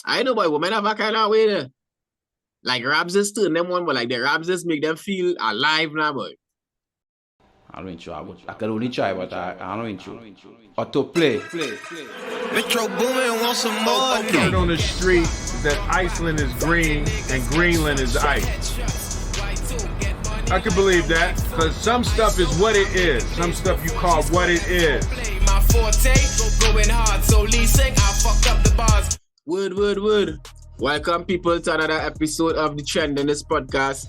I know, boy, women have a kind of way there. Like raps just turn them on, but like the raps just make them feel alive now, boy. I don't know. I can only try, but I don't know. Or to play. Metro Boomin want some more. Word on the street is that Iceland is green and Greenland is ice. I can believe that, because some stuff is what it is. Some stuff you call what it is. My forte, going hard, so listen, I fuck up the bars. Word. Welcome, people, to another episode of the Trend in this podcast.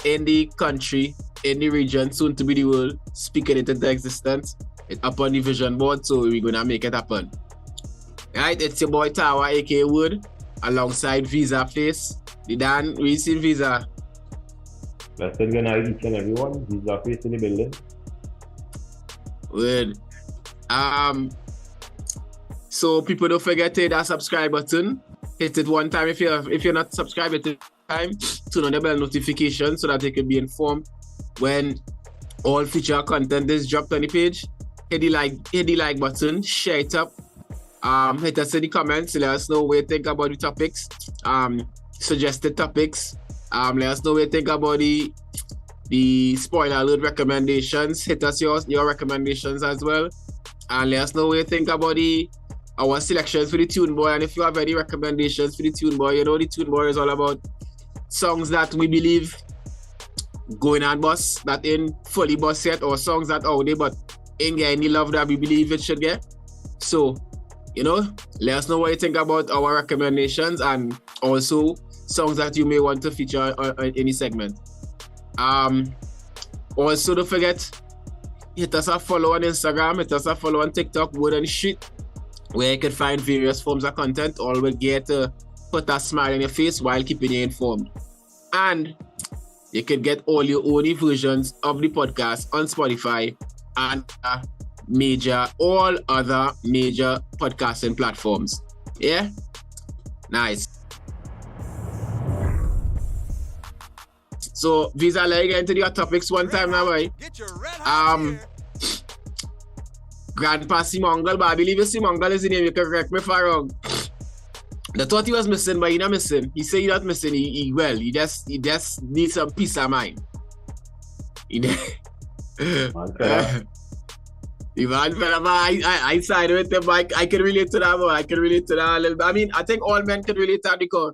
In the country, in the region, soon to be the world, speaking it into existence. It's up on the vision board, so we're gonna make it happen. Right, it's your boy Tawah, aka Wood, alongside Vizaface. The Dan, we see Visa. Blessed good night, each and everyone. Vizaface in the building. Word. So people don't forget to hit that subscribe button. Hit it one time if you're not subscribed at the time. Turn on the bell notification so that they can be informed when all feature content is dropped on the page. Hit the like button, share it up. Hit us in the comments, let us know what you think about the topics. Suggested topics. Let us know what you think about the spoiler alert recommendations. Hit us your recommendations as well. And let us know what you think about our selections for the Tune Boy. And if you have any recommendations for the Tune Boy, you know the Tune Boy is all about songs that we believe going on bus, that ain't fully bus yet, or songs that out there but ain't get any love that we believe it should get. So, let us know what you think about our recommendations and also songs that you may want to feature on any segment. Also, don't forget, hit us a follow on Instagram, hit us a follow on TikTok, Word and Shit, where you can find various forms of content. All will get to put a smile on your face while keeping you informed. And you can get all your own versions of the podcast on Spotify and all other major podcasting platforms. Yeah? Nice. So, Visa, let's get into the hot topics one time now, boy. Grandpa Simongal, but I believe Simongal is the name. You can correct me if I'm wrong. I thought he was missing, but he's not missing. He said he's not missing. He just needs some peace of mind. I sided with him, but I can relate to that, boy. I can relate to that a little bit. I mean, I think all men can relate to that because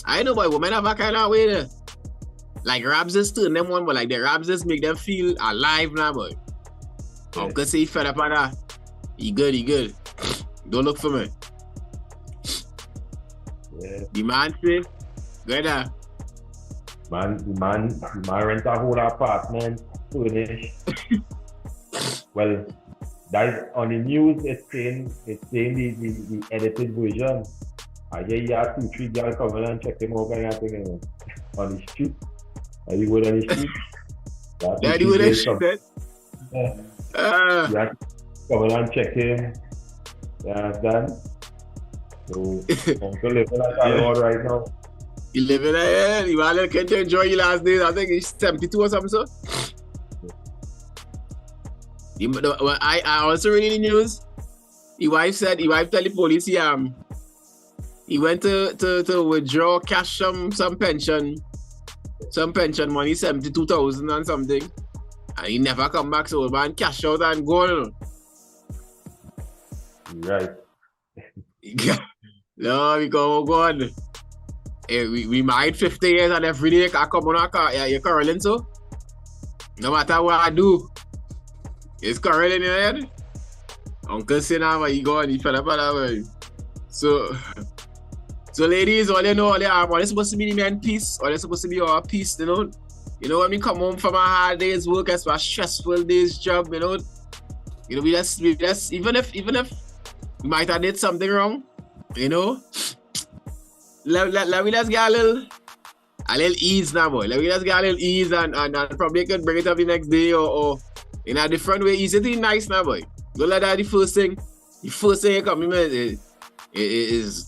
I know, boy, women have a kind of way there. Like, raps just turn them on, but like the raps just make them feel alive now, boy. Uncle say he fed up on that. He good. Don't look for me. Yeah. The man say, good now. Man rent a whole apartment, furnish. Well, that is on the news. It's saying the edited version. I hear you have 2-3 girls coming and check him out and everything on the street. Are you good on the street? Yeah, you would shit. Yeah, come and check him. You understand? So, Uncle living like that right now. You living there, you want to enjoy your last days. I think he's 72 or something, so. I also read in the news, his wife tell the police he went to withdraw cash some pension money, 72,000 and something. And he never come back, so man cash out and go. Right. No, we go on. Hey, we married 50 years and every day I come on our car. Yeah, you're quarreling, so no matter what I do, it's quarreling in your head. Uncle say now, he go on, he fell up that way. So ladies, all you know, all they supposed to be the man peace, all they supposed to be our peace, You know, when we come home from a hard day's work, it's a stressful day's job, we just even if we might have did something wrong, let me just get a little ease now, boy. Let me just get a little ease and probably can bring it up the next day or in a different way. Easy thing nice now, boy. Don't let that the first thing you come in is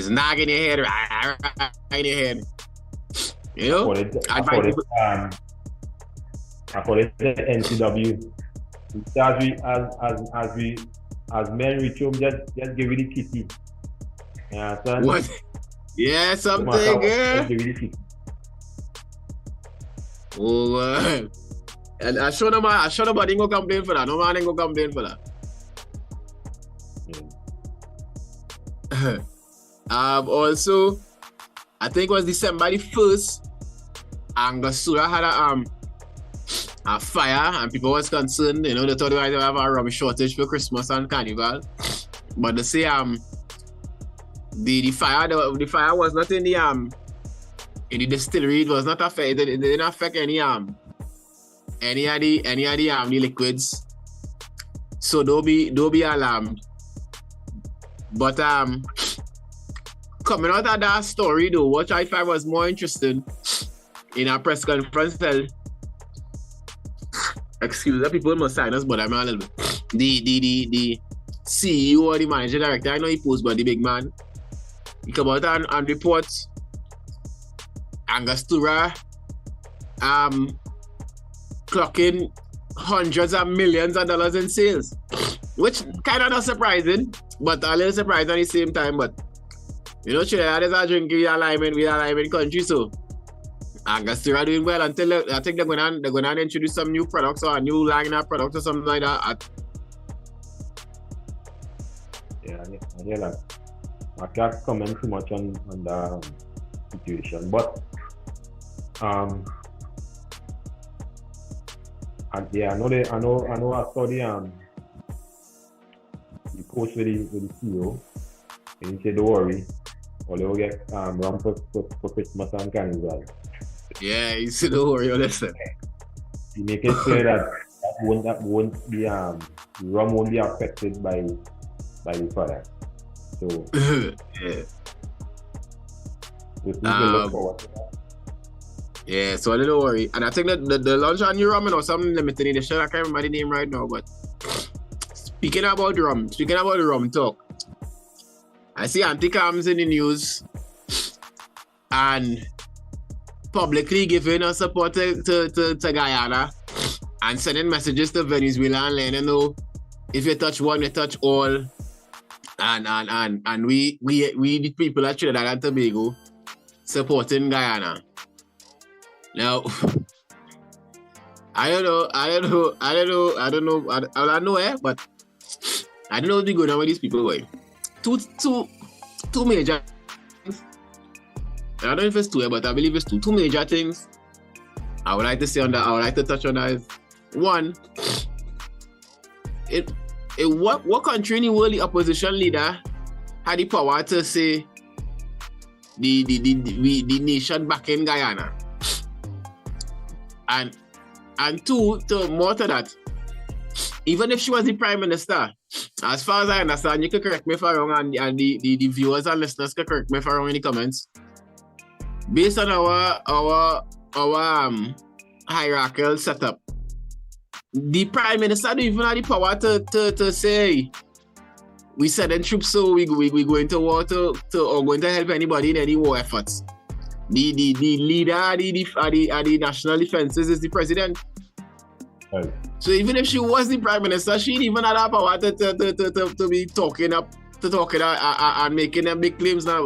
nagging your head, right in your head. I call it the NCW. As men reach home, just give it the kitty. You understand? What? Yeah, No something, matter what, yeah. they really keep. Oh, and I show them, but they go complain for that. No man ain't go complain for that. Yeah. Also, I think it was December the 1st, Angostura had a fire and people was concerned, you know, they thought they might have a rum shortage for Christmas and Carnival. But they say the fire was not in the distillery, it was not affected, it didn't affect any of the liquids. So don't be alarmed. But coming out of that story though, what I find was more interesting in a press conference held. Excuse me, people must sign us, but I'm a little bit. The CEO or the manager director, I know he posts, but the big man, he come out and report Angostura clocking hundreds of millions of dollars in sales, which kind of not surprising, but a little surprising at the same time. But you know, Trinidad is a drinking alignment country, so Angostura doing well until I think they're gonna introduce some new products or a new line of products or something like that. Yeah, I hear that. I can't comment too much on the situation, but and yeah, I know I saw the post with the CEO, and he said, "Don't worry, or they will get rum for Christmas and Carnival." Yeah, he said, "Don't worry, listen." He make it clear that won't be rum won't be affected by the fire. So yeah. We can look forward to that. Yeah, so don't worry. And I think that the launch on new rum or something limited edition, I can't remember the name right now, but speaking about the rum talk, I see Anti-Cams in the news and publicly giving her support to Guyana and sending messages to Venezuela and letting them know if you touch one, you touch all. And we the people at Trinidad and Tobago supporting Guyana. Now, I don't know, but I don't know what's going on with these people. Way. Two major things. I don't know if it's two, but I believe it's two major things I would like to say on that. I would like to touch on that. Is one, what country in the world the opposition leader had the power to say the nation back in Guyana? And two, more to that, even if she was the prime minister, as far as I understand, you can correct me if I'm wrong, and the viewers and listeners can correct me if I'm wrong in the comments. Based on our hierarchical setup, the prime minister don't even have the power to say we sending troops, so we going to war or going to help anybody in any war efforts. The leader of the national defenses is the president. Right. So even if she was the prime minister, she didn't even have that power to be talking and making them big claims now.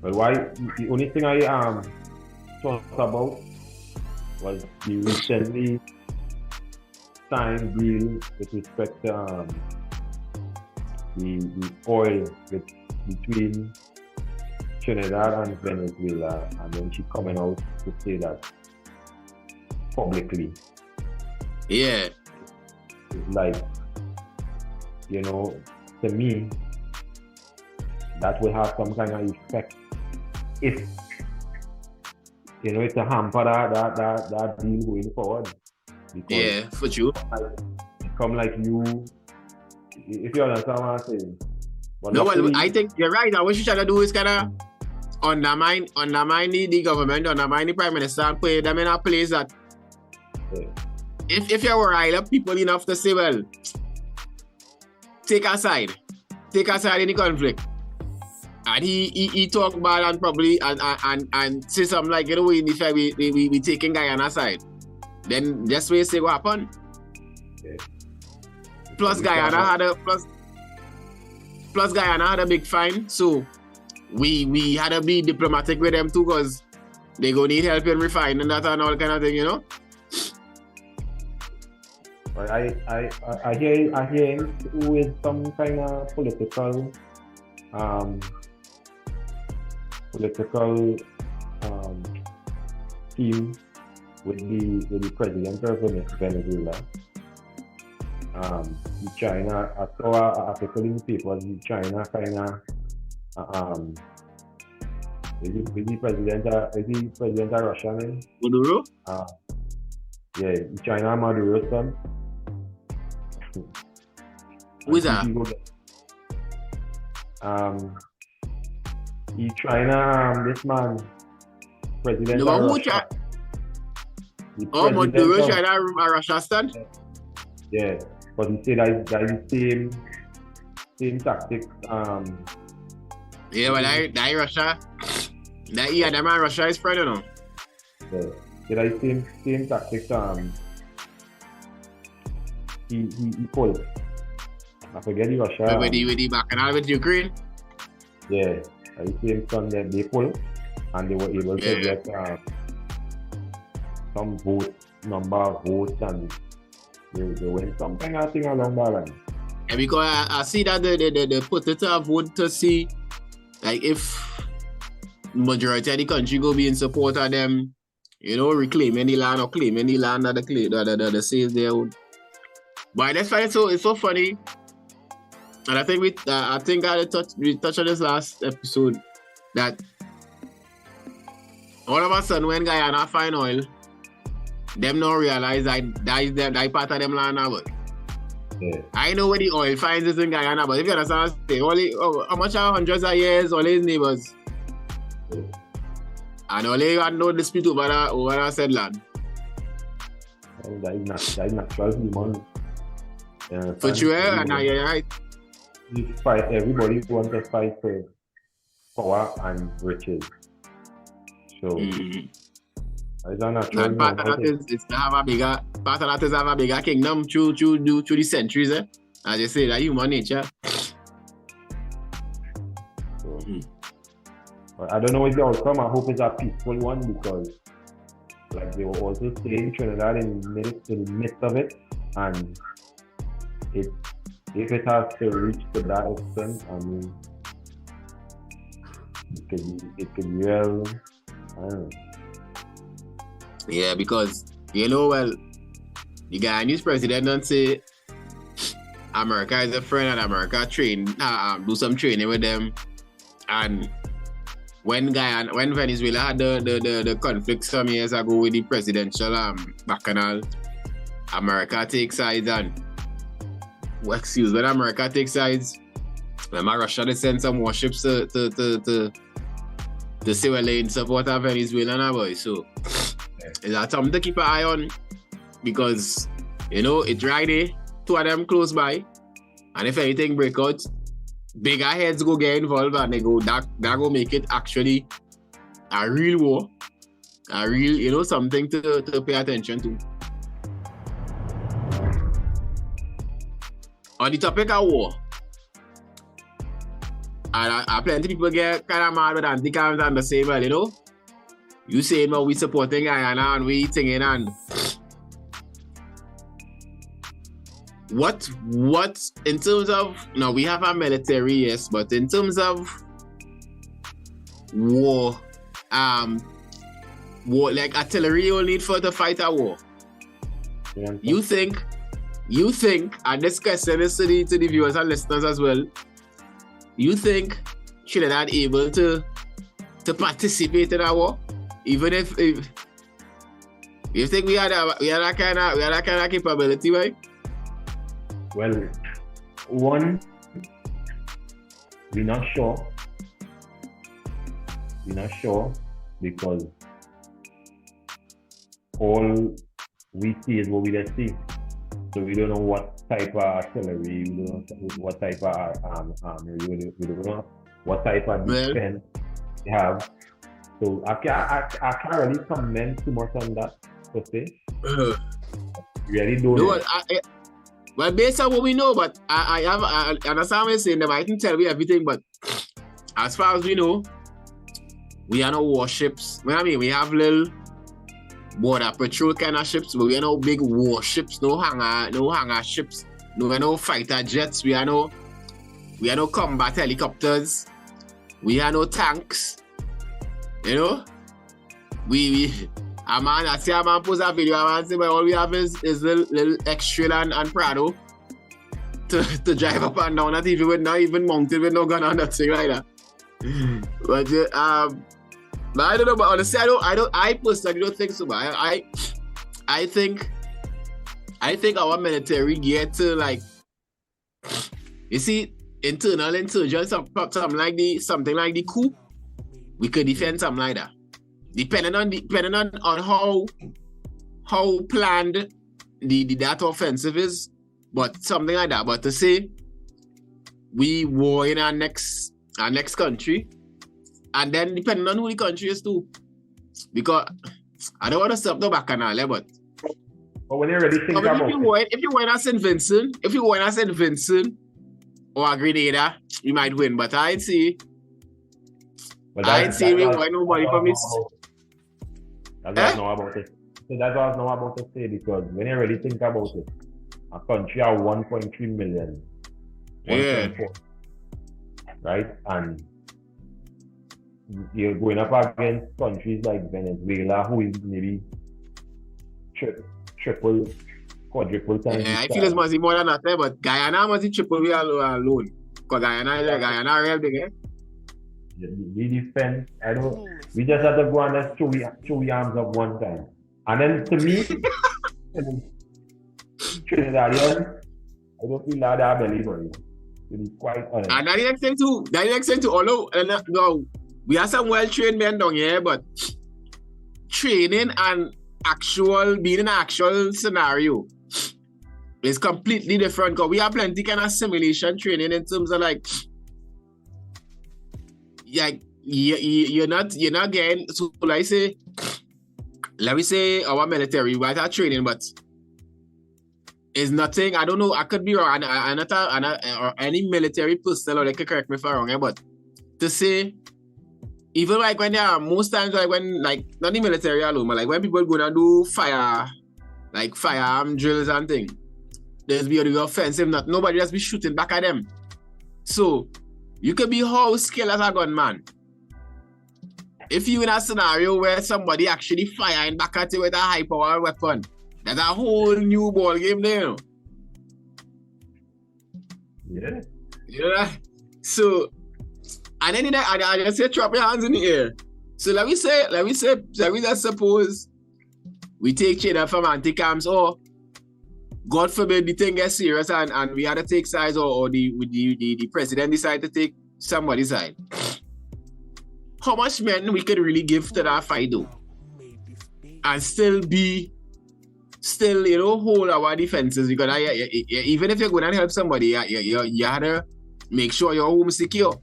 Well, why the only thing I talked about was the recently signed deal with respect to the oil between Trinidad and Venezuela, and then she coming out to say that publicly. Yeah. It's like, you know, to me, that will have some kind of effect if, you know, it's a hamper that deal going forward. Because yeah, for sure. Come like you, if you understand what I'm saying. But no, well, I think you're right. And what you trying to do is kind of undermine the government, undermine the prime minister, and put them in a place that if you were rile up people enough to say, well, take a side in the conflict. And he talk bad and probably and say something like, you know, in effect we taking Guyana side. Then just wait say what happened. Yeah. Plus Guyana had a plus Guyana had a big fine, so we had to be diplomatic with them too, because they go need help in refining that and all kind of thing, you know. But I hear him with some kind of political team with the president of Venezuela. China, I saw an article in the paper. China kind of is the president of Russia, man? Maduro? Yeah, China Maduro's son. Who is that? He China, this man, president No, of who Russia. Oh, Maduro, China, Russia stand? Yeah, but he said that the same tactics. Yeah, but that Russia, that yeah, that man Russia is friend, you know. Yeah, that same tactics. He pulled. I forget the Russia. With the bacchanal with Ukraine. Yeah, the same son that they pulled, and they were able to get some number of votes, and they went some kind of thing along that line. And because I see that they put it to a vote to see, like, if majority of the country go be in support of them, you know, reclaiming the land or claiming the land that the sales they own. But that's why it's so funny. And I think we touched on this last episode that all of a sudden when Guyana find oil, them not realize that part of them land now. Yeah. I know where the oil finds is in Guyana, but if you understand, how much are hundreds of years, all his neighbors. Yeah. And all they had no dispute over that said land. And that is natural human. For sure, and you're right. Everybody wants to fight for power and riches. So it's a natural. And part of that is to have a bigger kingdom through the centuries, eh? As you say, that human nature. So, but I don't know if the outcome. I hope it's a peaceful one, because like they were also saying Trinidad in the midst of it, and if it has to reach to that extent, I mean, it could be well, I don't know. Yeah, because, you know, well, the Guyanese president don't say America is a friend and America do some training with them. And when Venezuela had the conflict some years ago with the presidential bacchanal, America takes sides, and when America takes sides, remember Russia they send some warships to say well they in support of Venezuela now, boy. So is that something to keep an eye on? Because, you know, it's right there, two of them close by, and if anything break out, bigger heads go get involved, and they go that go make it actually a real war, a real, you know, something to pay attention to. On the topic of war, and plenty people get kind of mad with anti-cams and the same, well, you know, you saying, well, we supporting Guyana and we thinking, and what in terms of, now we have our military, yes, but in terms of war like artillery you need for to fight a war. Yeah. You think, and this question is to the viewers and listeners as well, you think Trinidad able to participate in a war? Even if you think we had that kind of capability, right? Well, one, we're not sure. Because all we see is what we just see. So we don't know what type of artillery, we don't know what type of armory, we don't know what type of defense they have. So I can't really comment too much on that per se. Really don't know. Well, based on what we know, but I understand what you're saying. They mightn't tell me everything, but as far as we know, we are no warships. I mean, we have little border patrol kind of ships, but we are no big warships, no hangar ships, no fighter jets. We are no combat helicopters. We are no tanks. You know, I see a man post a video, a man say, but all we have is little X-Trail and Prado to drive up and down, not even mounted with no gun or nothing like that. But I don't know, but honestly, I personally don't think so. But I think our military get to, like, you see, internal insurgents, something like the coup, we could defend something like that. Depending on how planned that offensive is, but something like that. But to say we war in our next country, and then depending on who the country is too, because I don't want to stop the bacchanal, but when you really think about if you win at St. Vincent or a Grenada, you might win. But I'd see we win nobody from it. That's what I know about it. So that's what I know about to say, because when you really think about it, a country of 1.3 million, 1.4, right? And you're going up against countries like Venezuela, who is maybe triple, quadruple times. Yeah, I feel it's much more than that, but Guyana must be triple we alone. Because Guyana real big, eh? We defend. We just have to go on and show we arms up one time. And then to me, Trinidadian, I don't feel like that belly for you. To be quite honest. And that is extent to although no, we have some well-trained men down here, but training and being in an actual scenario is completely different, because we have plenty kind of simulation training in terms of like you're not getting, so let me say our military, we have training, but it's nothing. I don't know, I could be wrong, or any military personnel, or they could correct me if I'm wrong, but to say, even like when there are most times, like when, like, not the military alone, but like when people go and do firearm drills and things, there's be a offensive, nobody just be shooting back at them. So you could be how skilled as a gunman. If you in a scenario where somebody actually firing back at you with a high power weapon, that's a whole new ball game there, you know? Yeah. You know that? So, and then I just say drop your hands in the air. So let me just suppose we take China from anti-cams, or God forbid the thing gets serious and we had to take sides, or the president decide to take somebody's side. How much men we could really give to that fight though? And still, hold our defenses, because even if you're going to help somebody, you had to make sure your home secure.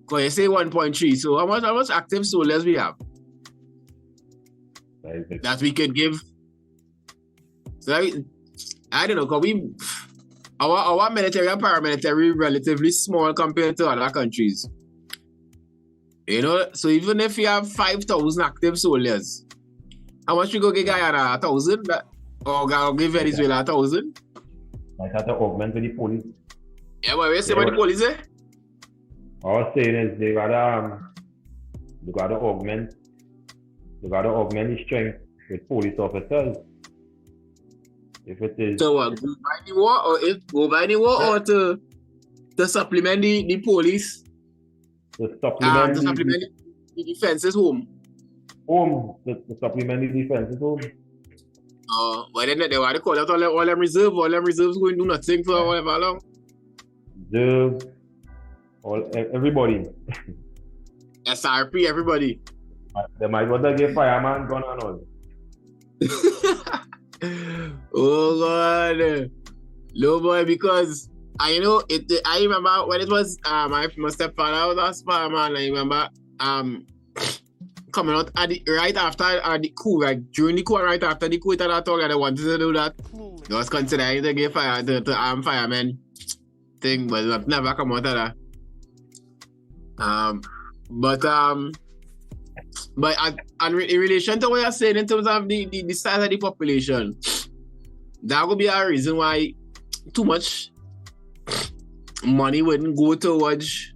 Because you say 1.3, so how much active soldiers we have that we could give? So I don't know, because our military and paramilitary relatively small compared to other countries. You know, so even if you have 5,000 active soldiers, how much we go give Guyana? 1,000? Or give Venezuela 1,000? I have to augment with the police. Yeah, but we say about the police, eh? All I'm saying is they gotta augment the strength with police officers. If it is, so what, go by the war, or to supplement the police? To supplement the defenses home. To supplement the defenses home. But then they want to call out all them reserves going to do nothing for however long. Reserve, everybody. SRP, everybody. They might want to get fireman gun and all. Oh God, no boy, because I remember when it was my stepfather was a fireman. I remember coming out right after the coup, like during the coup, right after the coup, that talk, and they wanted to do that. They was considering to give fire to arm firemen thing, but it never come out of that. But in relation to what you're saying in terms of the size of the population, that would be a reason why too much money wouldn't go towards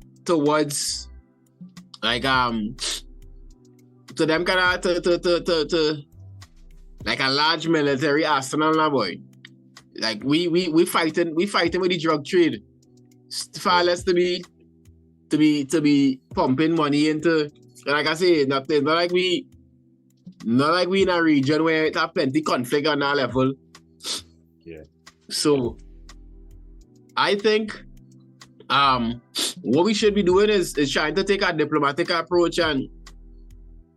like to them kind of to like a large military arsenal now, boy. Like we fighting with the drug trade. Far less to be pumping money into, like I say, not like we in a region where it have plenty conflict on that level. Yeah. So I think what we should be doing is trying to take a diplomatic approach, and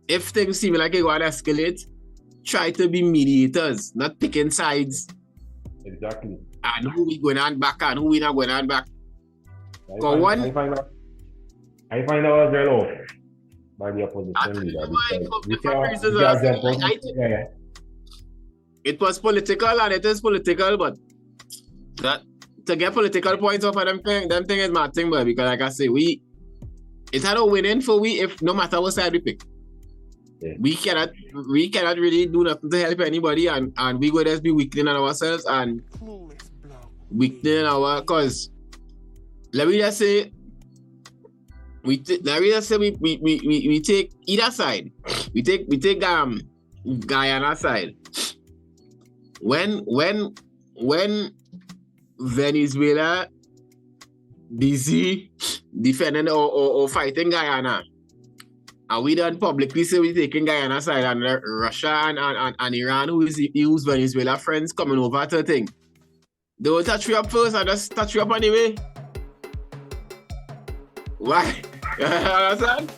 if things seem like it going to escalate, try to be mediators, not picking sides. Exactly. And who we going on back and who we not going on back. I find out as well by the opposition leader. It was political and it is political, but that to get political points off of them thing is my thing, but because like I say, it's had a winning for we if no matter what side we pick. Yeah. We cannot really do nothing to help anybody, and we go just be weakening ourselves and weakening our cause. Let me just say we take either side. We take Guyana side. When Venezuela busy defending or fighting Guyana, and we done publicly say we taking Guyana side, and Russia and Iran, who's Venezuela friends, coming over to the thing. They will touch you up first and just touch you up anyway. Why? You understand?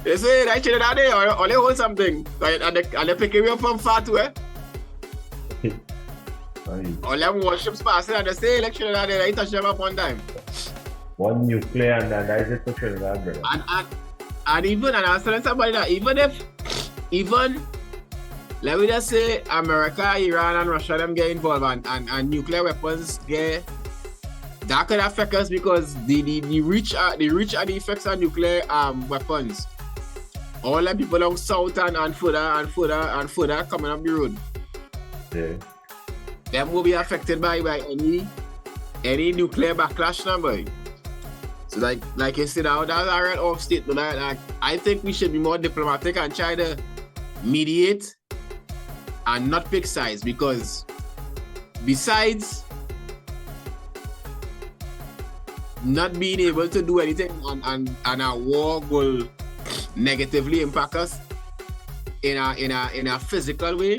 They say that shit that day, or they hold something, and they pick you up from far too, eh? All them warships passing and they say election that day, they touch them up one time. One nuclear and that is it for Trinidad, brother. And even, and I was telling somebody that even let me just say America, Iran and Russia them get involved and nuclear weapons get, that could affect us because the reach and the effects of nuclear weapons. All the people down south and further coming up the road. Yeah. Them will be affected by any nuclear backlash number. So like you said, that's a real off statement. Like, I think we should be more diplomatic and try to mediate and not pick sides, because besides not being able to do anything and a war will negatively impact us in a physical way,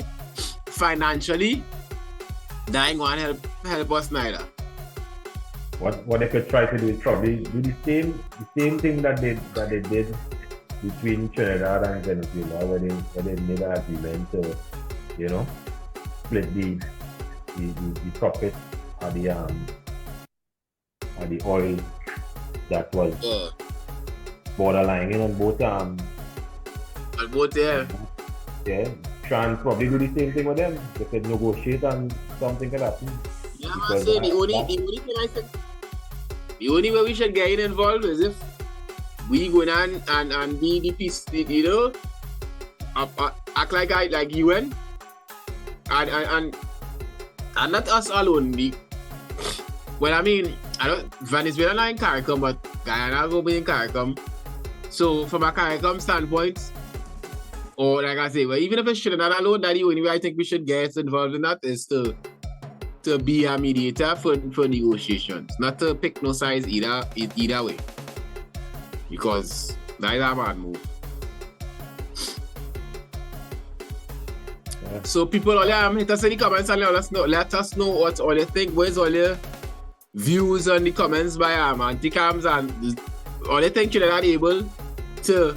financially, that ain't gonna help us neither. What they could try to do is probably do the same thing that they did between Trinidad and Venezuela, where they made an agreement to, split the profit of the oil that was borderline on both yeah. Yeah. Try and probably do the same thing with them. They could negotiate and something could happen. Yeah, I say the only thing I think, the only way we should get involved is if we go on and be the peace, act like UN and not us alone. Venezuela not in CARICOM, but Guyana will be in CARICOM. So from a CARICOM standpoint, or like I say, well, even if it's Trinidad alone, that the only way I think we should get involved in that is to be a mediator for negotiations, not to pick no sides either way, because that is a bad move. Yeah. So people, hit us in the comments and let us know what all you think. Where's all your views on the comments by Anti-Cams, and all you think you're not able to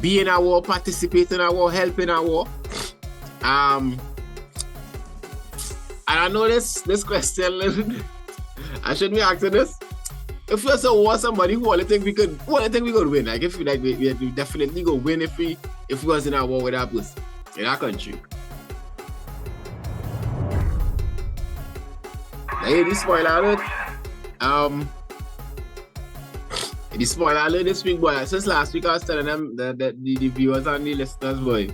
be in a war, participate in a war, help in a war. And I know this question, I shouldn't be asking this. if we also want somebody who only think we could win. Like if we definitely go win if we was in a war with that place in our country. Hey, this spoiler alert. The spoiler alert this week, boy. Since last week I was telling them the viewers and the listeners, boy.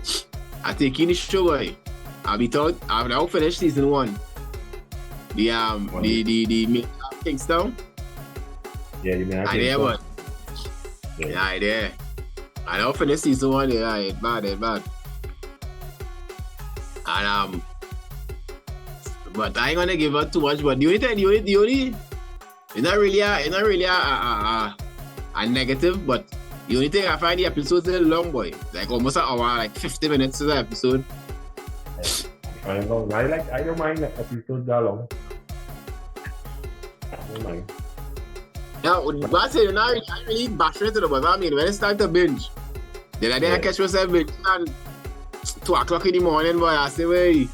I take in the show, boy. I've now finished season 1. The main Kingstown. Yeah, you mean I there, boy. Yeah, I there. I now finished season 1. Yeah, it's bad. And but I ain't gonna give her too much. But the only, it's not really a negative. But the only thing I find the episodes a little long, boy. Like almost an hour, like 50 minutes to the episode. I don't mind the episode that long. I don't mind. Now, what I say, I really bashing it to the but I mean, when it's time to binge, then I didn't catch myself binge and 2 o'clock in the morning, boy. I say, wait.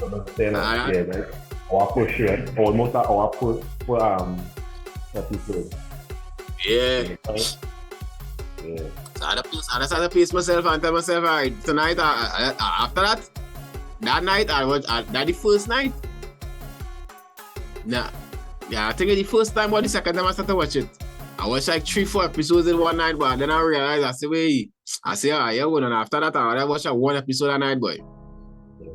Our push, almost an hour per episode. Yeah. So I just had to pace myself and tell myself, all right, tonight, after that night, that the first night. Nah. Yeah, I think it's the first time or the second time I started to watch it. I watched like 3-4 episodes in one night, but then I realized, yeah, well, and after that, I watched 1 episode a night, boy.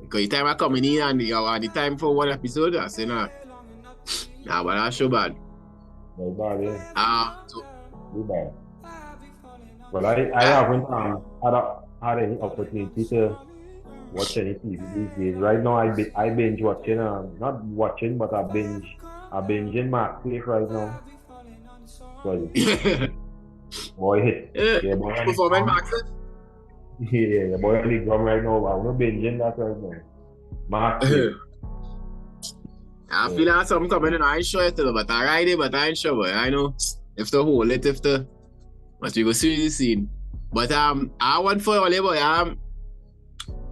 Because the time I come in and the time for 1 episode, I say, nah, but that's so bad. No bad, yeah. So bad. Well, I haven't had any opportunity to watch any TV these days. Right now, I binge watching, not watching, but I binging Marketplace right now. So, boy, yeah, boy. Performing Marketplace? Yeah, boy, on the drum right now. I'm not binging that right now. Marketplace. I feel like something coming in. I ain't sure yet, but I ride it, but I ain't sure. But I know if the whole it, but we go see the scene. But I want for all boy.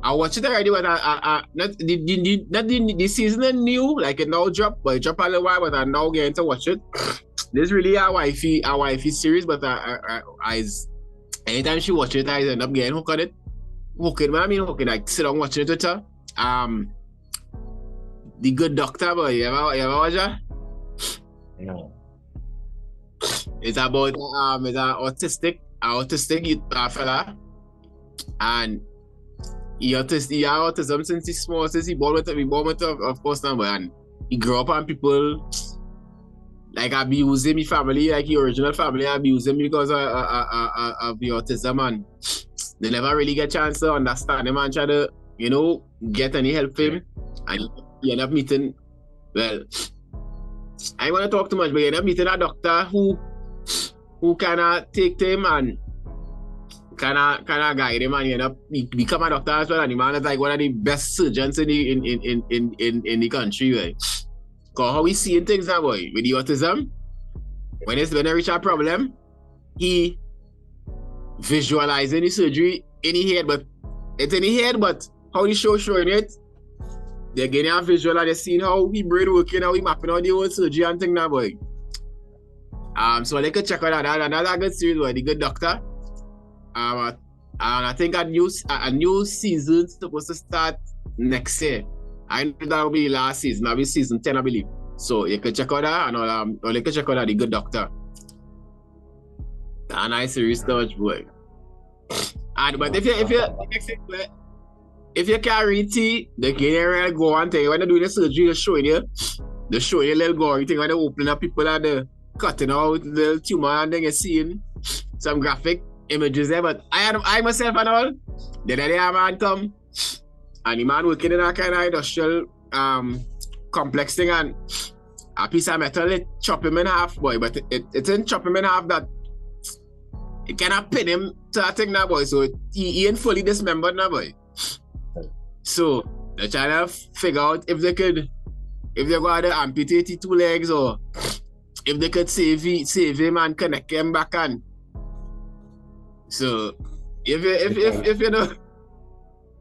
I watched it already, but I not the season new, like it now drop, but it drop a little while, but I'm now getting to watch it. This really a wifey series, but I anytime she watch it, I end up getting hooked on it. Hooked, like sit down watching it with her. The Good Doctor, boy, you ever watch that? No. It's about it's an autistic fella, and he has autism since he's small, since he born with of course now, and he grew up and people like abuse him, his family, like his original family abuse him because of the autism, and they never really get a chance to understand him and try to, get any help for him. And he end up meeting, well, I don't want to talk too much, but he end up meeting a doctor who kinda take him and kinda guide him, and he end up become a doctor as well, and the man is like one of the best surgeons in the country, right? Cause how we seeing things now, boy, with the autism, when they reach a problem, he visualizing the surgery in his head, but it's in his head, but how the show showing it, they're getting a visual and they're seeing how he brain working, how he mapping out the whole surgery and thing now, boy. So they could check out that. Another good series, boy, The Good Doctor. And I think a new season's supposed to start next year. I know that will be the last season. That'll be season 10, I believe. So you can check out that, and or you can check out that, The Good Doctor. A nice series to watch, boy. But if you can't read T, they can't really go and tell you when they're doing the surgery, they're showing you a little gory thing when they're opening up people and they're cutting out the little tumor, and then you're seeing some graphic images there. But I myself and all, then a man come, and the man working in a kind of industrial complex thing, and a piece of metal, it chop him in half, boy. But it didn't chop him in half that it cannot pin him to that thing now, boy. So he ain't fully dismembered now, boy. So they're trying to figure out if they're going to amputate 2 legs, or if they could save him and connect him back on. So if you know,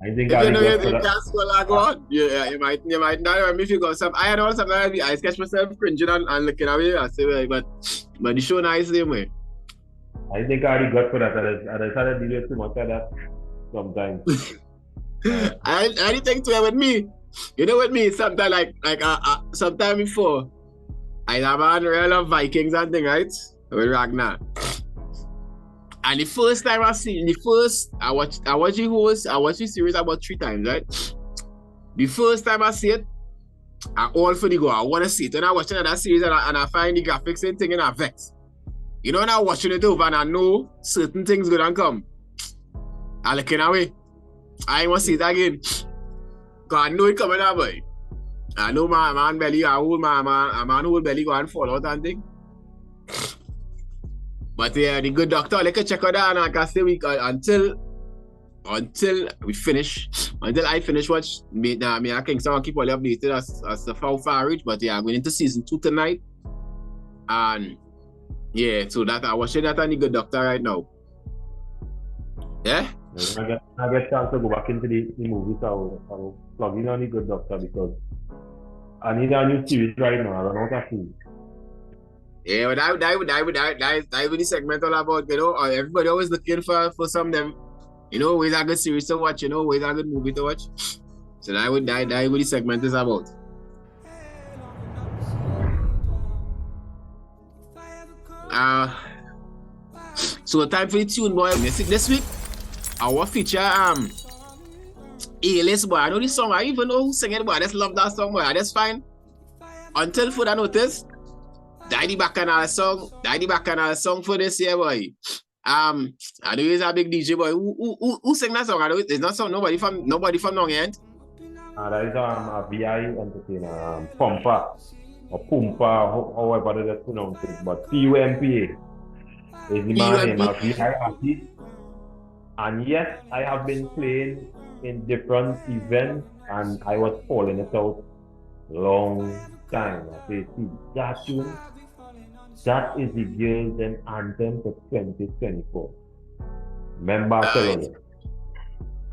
I think if you know you can't score like one, you might not remember if you got some. I had all something like I sketch myself cringing and looking away. I say, but But the show nice same way. I think I already got for that. I just had to deal with too much of that sometimes. I didn't think to with me. You know with me, sometimes sometime before, I have a real of Vikings and thing, right? With Ragnar. And the first time I watched the series about 3 times, right? The first time I see it, I all for the go. I want to see it. And I watch another series and I find the graphics and thing and I vex. You know, when I'm watching it over and I know certain things gonna come, I look in away. I ain't want to see it again. Because I know it coming out, boy. I know my man belly, a man whole belly go and fall out and thing. But yeah, the good doctor, like check out that and I can say until we finish, until I finish watch, me I think someone keep all updated as the how far I reach. But yeah, I'm going into season 2 tonight. And yeah, so that I'm watching that on the good doctor right now. Yeah? I get chance to go back into the movie, so I'll plug in on the good doctor because I need a new series right now. I don't know what to see. Yeah, but that would be the segment all about, you know, everybody always looking for some of them, you know, where's a good series to watch, you know, where's a good movie to watch. So that would the segment is about. So time for the tune, boy. This week, our feature A-list, boy. I know this song, I even know who sing it, boy. I just love that song, boy. That's fine. Until further notice, Daddy Bacchanal song for this year, boy. I know he's a big DJ, boy. Who sang that song? I know it's not song nobody from Long End. That is a VI entertainer, Pumpa or Pumpa, however they pronounce it, but Pumpa is the man name, a VI artist. And yes, I have been playing in different events, and I was calling it out long time. I say, see, that tune, that is the girls' anthem for 2024. Remember telling you.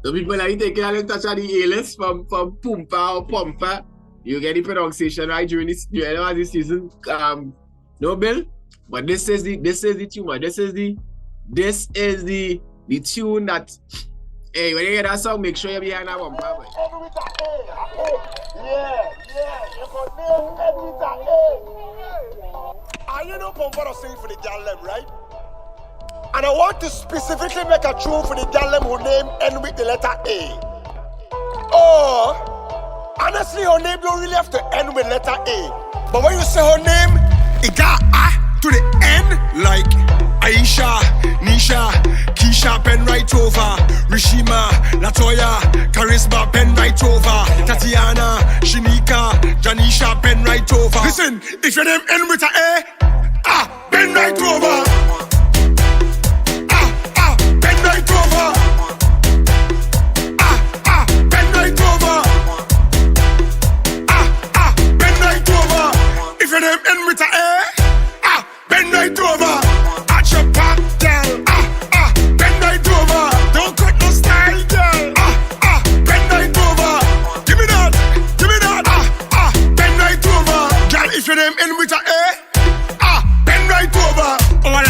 The people are taking a little touch of the A-list from Pumpa or Pumpa. You get the pronunciation right during this season. No, Bill, but this is the tune. This is the tune that. Hey, when you hear that song, make sure you're behind that one, boy. You know Pumpa was singing for the Gallem, right? And I want to specifically make a tune for the Gallem who name end with the letter A. Oh, honestly, her name don't really have to end with letter A. But when you say her name, it got A to the end, like Aisha, Nisha, Keisha, pen right over. Rishima, Latoya, Charisma, pen right over. Tatiana, Shinika, Janisha, pen right over. Listen, if your name end with a A, pen right over. Pen right over. Pen right over. Pen right over. If your name end with a pen right over. If your name end with a pen right over. Oh, I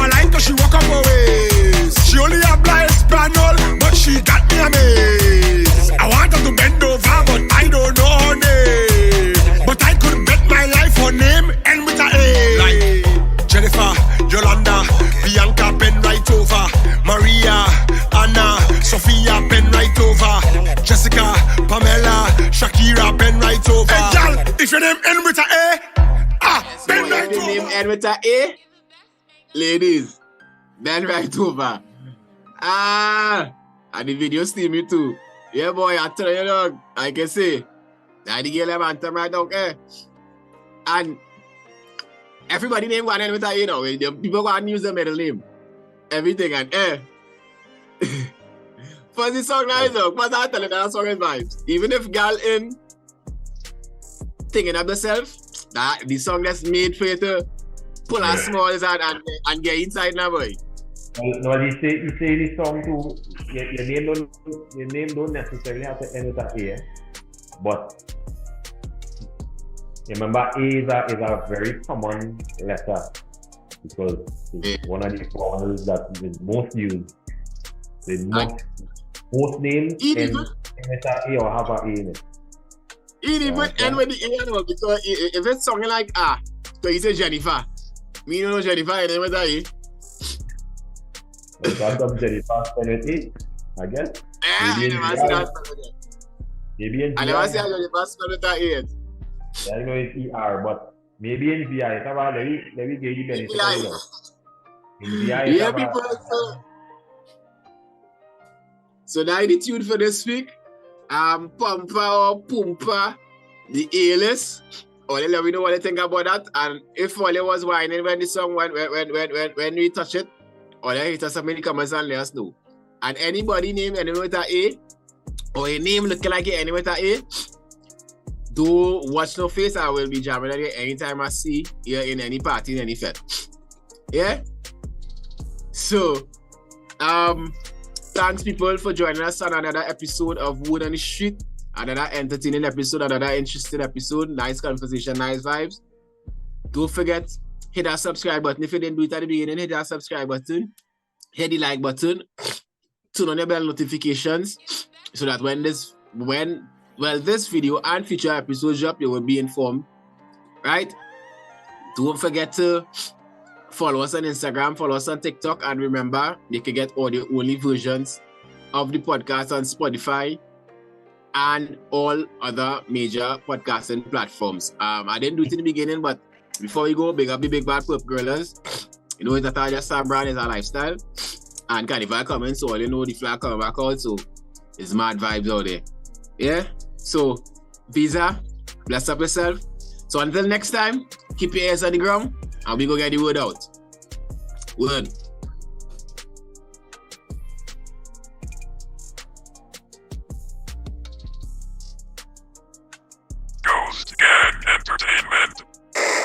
like, cause she walk up her ways. She only have blind Spaniel, but she got me amazed. I want her to bend over, but I don't know her name. But I could bet my life her name end with a A. Like Jennifer, Yolanda, Bianca, pen right over. Maria, Anna, Sophia, pen right over. Jessica, Pamela, Shakira, pen right over. Hey, girl, if your name end with a pen right over. Name end with a A, ladies, pen right over. And the video steamy too. Yeah, boy, I tell you, dog, I can say, that the girl have anthem right down there. And everybody name one end with a A now. The people go and use the middle name. Everything and for the song now, but I tell you that song is vibes. Even if girl in thinking of herself, that the song that's made for you to pull her small and get inside now, boy. No, you say this song too. Your name don't necessarily have to end with an A, but Remember, A is a very common letter because it's one of the vowels that is most used. Most names end with A or have an A in it. It even end with the A because if it's something like so you say Jennifer. Me don't know Jennifer, and then with A. Got some Jennifer spell with A, I guess. I never see that spell with Maybe in I never see that Jennifer spell with that A. Yeah, I know it's ER, but maybe in VI, it's about let me give you benefit of the doubt. In VI, yeah, people. So now the tune for this week. Pumpa or Pumpa, the A-list. Only let me know what you think about that. And if Ollie was whining when the song when we touch it, or hit us up in the comments and let us know. And anybody name anyone with an A, or a name looking like it anyone with an A, do watch no face. I will be jamming at it anytime I see here in any party, in any fete. Yeah? So, thanks people for joining us on another episode of Wood on the Street. Another entertaining episode, another interesting episode. Nice conversation, nice vibes. Don't forget, hit that subscribe button. If you didn't do it at the beginning, hit that subscribe button. Hit the like button. Turn on your bell notifications so that when this video and future episodes drop, you will be informed. Right? Don't forget to follow us on Instagram, follow us on TikTok, and remember, you can get audio-only versions of the podcast on Spotify and all other major podcasting platforms. I didn't do it in the beginning, but before we go, big up the Big Bad Purp Girlers. You know, that just our brand is our lifestyle. And Carnival coming, so all you know, the flag coming back out, so it's mad vibes out there. Yeah? So, Visa, bless up yourself. So until next time, keep your ears on the ground, and we go get the word out. Word.